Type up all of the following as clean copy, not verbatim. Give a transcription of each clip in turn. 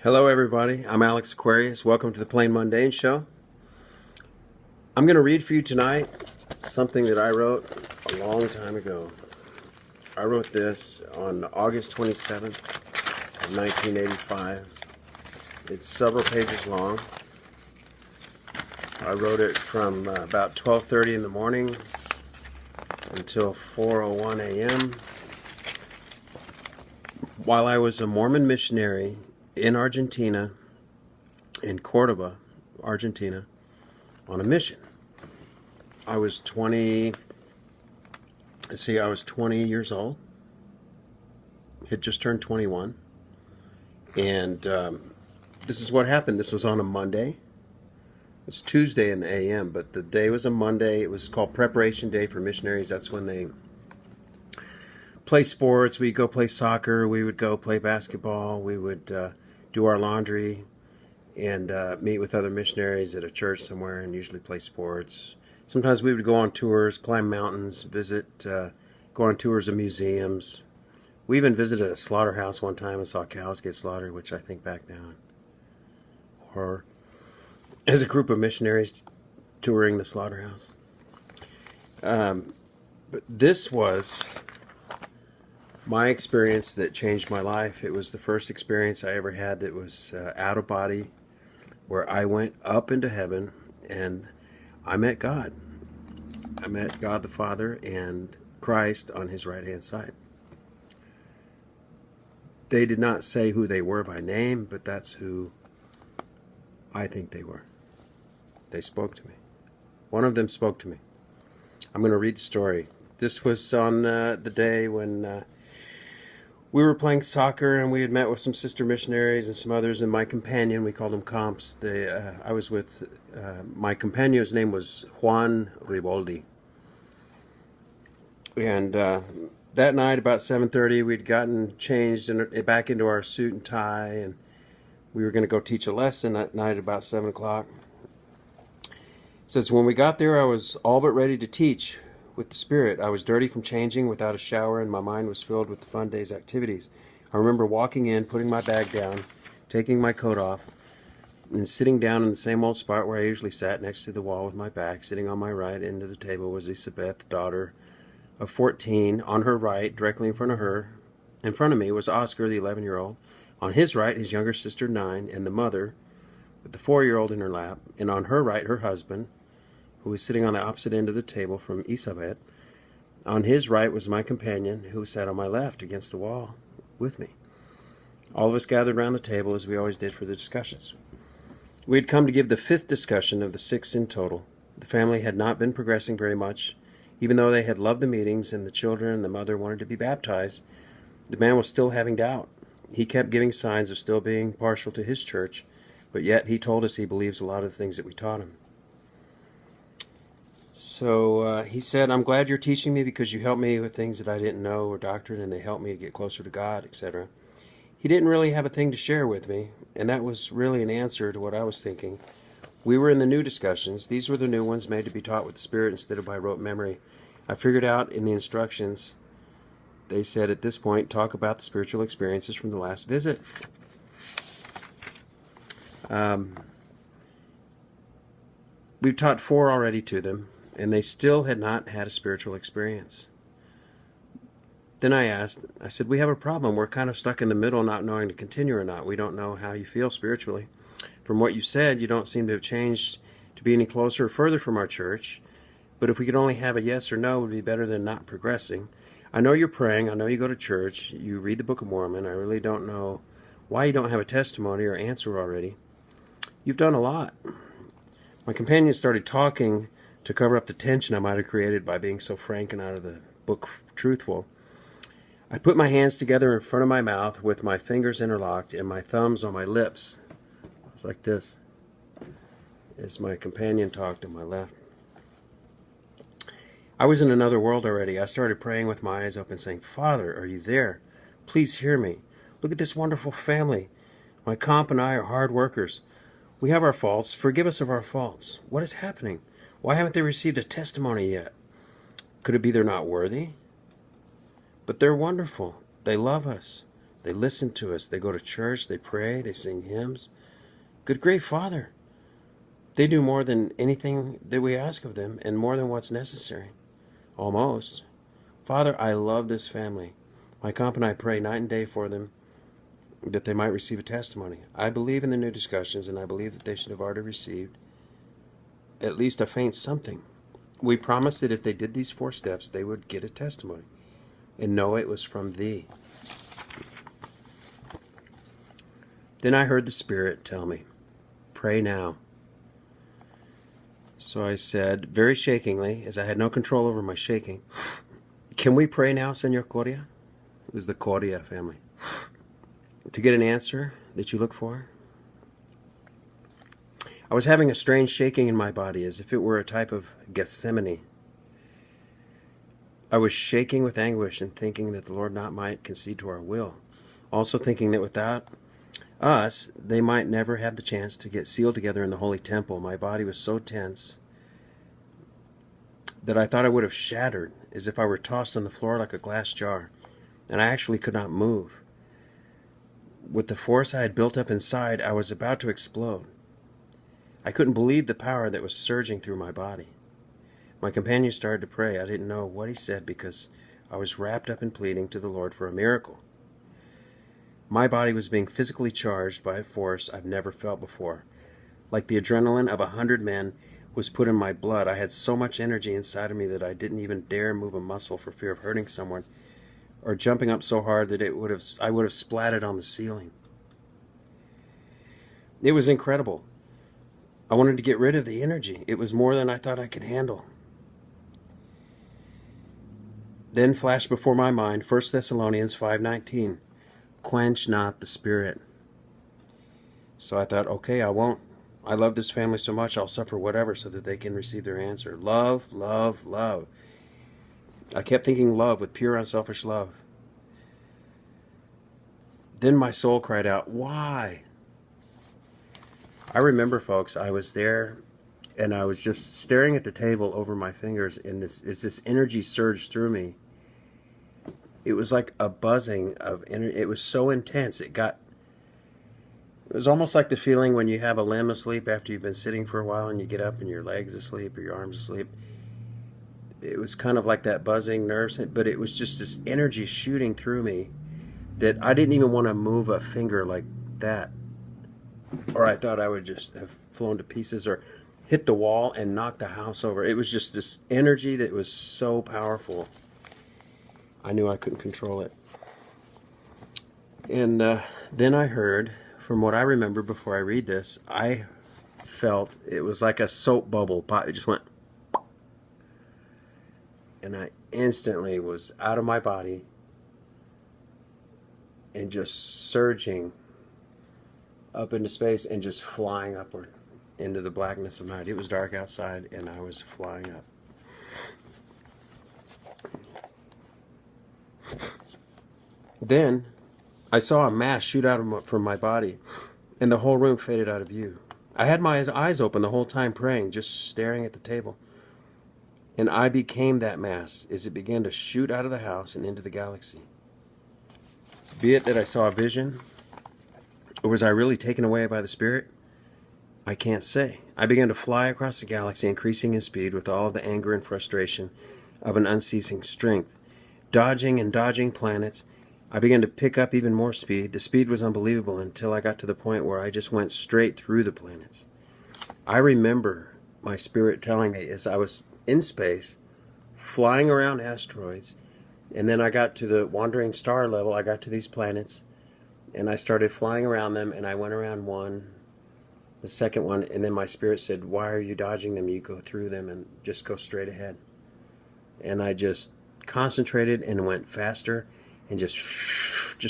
Hello everybody, I'm Alex Aquarius. Welcome to the Plain Mundane Show. I'm going to read for you tonight something that I wrote a long time ago. I wrote this on August 27th of 1985. It's several pages long. I wrote it from about 12:30 in the morning until 4:01 a.m. while I was a Mormon missionary in Argentina, in Cordoba, Argentina, on a mission. I was 20 years old. Had just turned 21. And this is what happened. This was on a Monday. It's Tuesday in the AM, but the day was a Monday. It was called Preparation Day for missionaries. That's when they play sports. We'd go play soccer. We would go play basketball. We would do our laundry and meet with other missionaries at a church somewhere and usually play sports. Sometimes we would go on tours, climb mountains, visit, go on tours of museums. We even visited a slaughterhouse one time and saw cows get slaughtered, which I think back now. Or as a group of missionaries touring the slaughterhouse. But this was my experience that changed my life. It was the first experience I ever had that was out of body, where I went up into heaven and I met God. I met God the Father and Christ on his right hand side. They did not say who they were by name, but that's who I think they were. They spoke to me. One of them spoke to me. I'm going to read the story. This was on the day when we were playing soccer, and we had met with some sister missionaries and some others, and my companion, we called them comps. I was with, my companion's name was Juan Riboldi. And that night, about 7:30, we'd gotten changed back into our suit and tie, and we were going to go teach a lesson that night about 7 o'clock. It says, when we got there, I was all but ready to teach with the Spirit. I was dirty from changing, without a shower, and my mind was filled with the fun day's activities. I remember walking in, putting my bag down, taking my coat off, and sitting down in the same old spot where I usually sat, next to the wall with my back. Sitting on my right end of the table was Isabeth, daughter of 14. On her right, directly in front of me, was Oscar, the 11-year-old. On his right, his younger sister, 9, and the mother, with the 4-year-old in her lap. And on her right, her husband, who was sitting on the opposite end of the table from Isabet. On his right was my companion, who sat on my left against the wall with me. All of us gathered around the table, as we always did for the discussions. We had come to give the 5th discussion of the 6 in total. The family had not been progressing very much. Even though they had loved the meetings and the children and the mother wanted to be baptized, the man was still having doubt. He kept giving signs of still being partial to his church, but yet he told us he believes a lot of the things that we taught him. So he said, I'm glad you're teaching me because you helped me with things that I didn't know or doctrine, and they helped me to get closer to God, etc. He didn't really have a thing to share with me, and that was really an answer to what I was thinking. We were in the new discussions. These were the new ones made to be taught with the Spirit instead of by rote memory. I figured out in the instructions, they said at this point, talk about the spiritual experiences from the last visit. We've taught 4 already to them, and they still had not had a spiritual experience. Then I said, we have a problem. We're kind of stuck in the middle, not knowing to continue or not. We don't know how you feel spiritually. From what you said, you don't seem to have changed to be any closer or further from our church. But if we could only have a yes or no, it would be better than not progressing. I know you're praying. I know you go to church. You read the Book of Mormon. I really don't know why you don't have a testimony or answer already. You've done a lot. My companion started talking to cover up the tension I might have created by being so frank and out of the book truthful. I put my hands together in front of my mouth with my fingers interlocked and my thumbs on my lips. It was like this, as my companion talked on my left. I was in another world already. I started praying with my eyes open, saying, Father, are you there? Please hear me. Look at this wonderful family. My comp and I are hard workers. We have our faults. Forgive us of our faults. What is happening? Why haven't they received a testimony yet? Could it be they're not worthy? But they're wonderful. They love us. They listen to us. They go to church. They pray. They sing hymns. Good, great Father. They do more than anything that we ask of them and more than what's necessary. Almost. Father, I love this family. My comp and I pray night and day for them that they might receive a testimony. I believe in the new discussions, and I believe that they should have already received at least a faint something. We promised that if they did these 4 steps, they would get a testimony and know it was from thee. Then I heard the Spirit tell me, pray now. So I said, very shakingly, as I had no control over my shaking, can we pray now, Senor Coria? It was the Coria family. To get an answer that you look for? I was having a strange shaking in my body, as if it were a type of Gethsemane. I was shaking with anguish and thinking that the Lord not might concede to our will. Also thinking that without us, they might never have the chance to get sealed together in the holy temple. My body was so tense that I thought I would have shattered, as if I were tossed on the floor like a glass jar, and I actually could not move. With the force I had built up inside, I was about to explode. I couldn't believe the power that was surging through my body. My companion started to pray. I didn't know what he said because I was wrapped up in pleading to the Lord for a miracle. My body was being physically charged by a force I've never felt before. Like the adrenaline of 100 men was put in my blood. I had so much energy inside of me that I didn't even dare move a muscle for fear of hurting someone, or jumping up so hard that I would have splatted on the ceiling. It was incredible. I wanted to get rid of the energy. It was more than I thought I could handle. Then flashed before my mind 1 Thessalonians 5:19. Quench not the spirit. So I thought, okay, I won't. I love this family so much, I'll suffer whatever so that they can receive their answer. Love, love, love. I kept thinking love with pure, unselfish love. Then my soul cried out, why? I remember, folks, I was there and I was just staring at the table over my fingers, and this energy surged through me. It was like a buzzing of energy. It was so intense. It was almost like the feeling when you have a limb asleep after you've been sitting for a while and you get up and your legs asleep or your arms asleep. It was kind of like that buzzing nerves, but it was just this energy shooting through me that I didn't even want to move a finger like that. Or I thought I would just have flown to pieces or hit the wall and knock the house over. It was just this energy that was so powerful. I knew I couldn't control it. And then I heard, from what I remember before I read this, I felt it was like a soap bubble. It just went. And I instantly was out of my body and just surging up into space and just flying upward into the blackness of night. It was dark outside and I was flying up. Then I saw a mass shoot out from my body, and the whole room faded out of view. I had my eyes open the whole time praying, just staring at the table. And I became that mass as it began to shoot out of the house and into the galaxy. Be it that I saw a vision, or was I really taken away by the Spirit? I can't say. I began to fly across the galaxy, increasing in speed with all the anger and frustration of an unceasing strength. Dodging and dodging planets, I began to pick up even more speed. The speed was unbelievable until I got to the point where I just went straight through the planets. I remember my Spirit telling me as I was in space, flying around asteroids, and then I got to the wandering star level. I got to these planets, and I started flying around them, and I went around one, the second one, and then my Spirit said, why are you dodging them? You go through them and just go straight ahead. And I just concentrated and went faster and just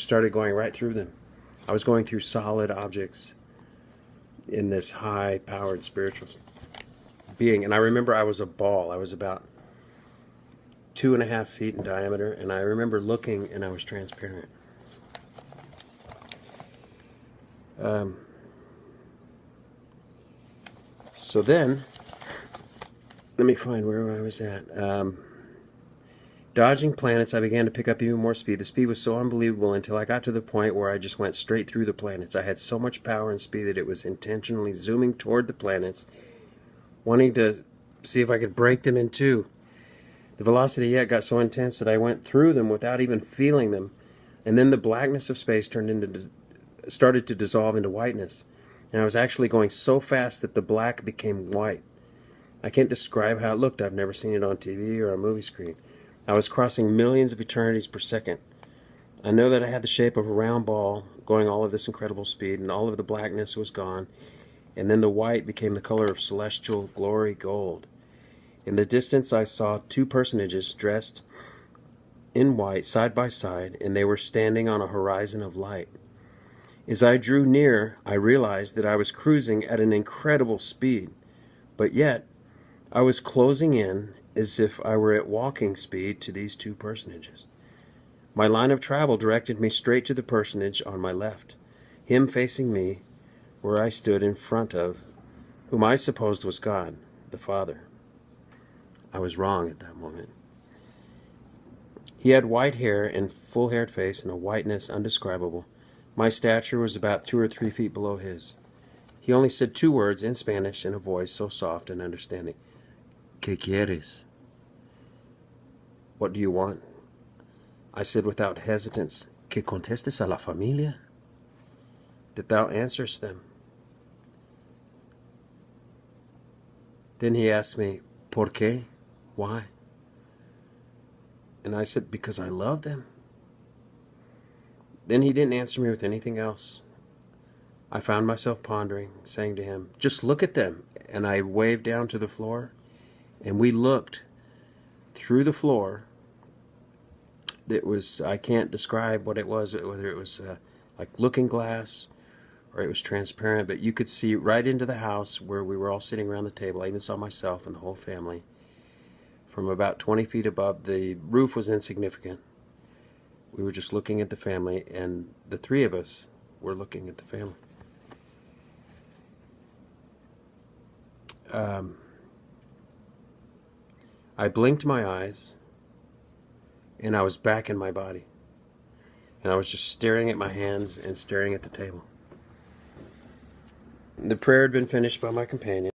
started going right through them. I was going through solid objects in this high-powered spiritual being. And I remember I was a ball. I was about 2.5 feet in diameter, and I remember looking, and I was transparent. So then, let me find where I was at. Dodging planets, I began to pick up even more speed. The speed was so unbelievable until I got to the point where I just went straight through the planets. I had so much power and speed that it was intentionally zooming toward the planets, wanting to see if I could break them in two. The velocity yet got so intense that I went through them without even feeling them, and then the blackness of space started to dissolve into whiteness, and I was actually going so fast that the black became white. I can't describe how it looked. I've never seen it on TV or a movie screen. I was crossing millions of eternities per second. I know that I had the shape of a round ball, going all of this incredible speed, and all of the blackness was gone, and then the white became the color of celestial glory gold. In the distance I saw two personages dressed in white side by side, and they were standing on a horizon of light. As I drew near, I realized that I was cruising at an incredible speed, but yet I was closing in as if I were at walking speed to these two personages. My line of travel directed me straight to the personage on my left, him facing me, where I stood in front of, whom I supposed was God, the Father. I was wrong at that moment. He had white hair and full-haired face and a whiteness undescribable. My stature was about 2 or 3 feet below his. He only said 2 words in Spanish in a voice so soft and understanding. ¿Qué quieres? What do you want? I said without hesitance, Que contestes a la familia? That thou answerest them. Then he asked me, ¿Por qué? Why? And I said, because I love them. Then he didn't answer me with anything else. I found myself pondering, saying to him, just look at them. And I waved down to the floor, and we looked through the floor. It was, I can't describe what it was, whether it was like looking glass or it was transparent, but you could see right into the house where we were all sitting around the table. I even saw myself and the whole family. From about 20 feet above, the roof was insignificant. We were just looking at the family, and the 3 of us were looking at the family. I blinked my eyes, and I was back in my body. And I was just staring at my hands and staring at the table. The prayer had been finished by my companion.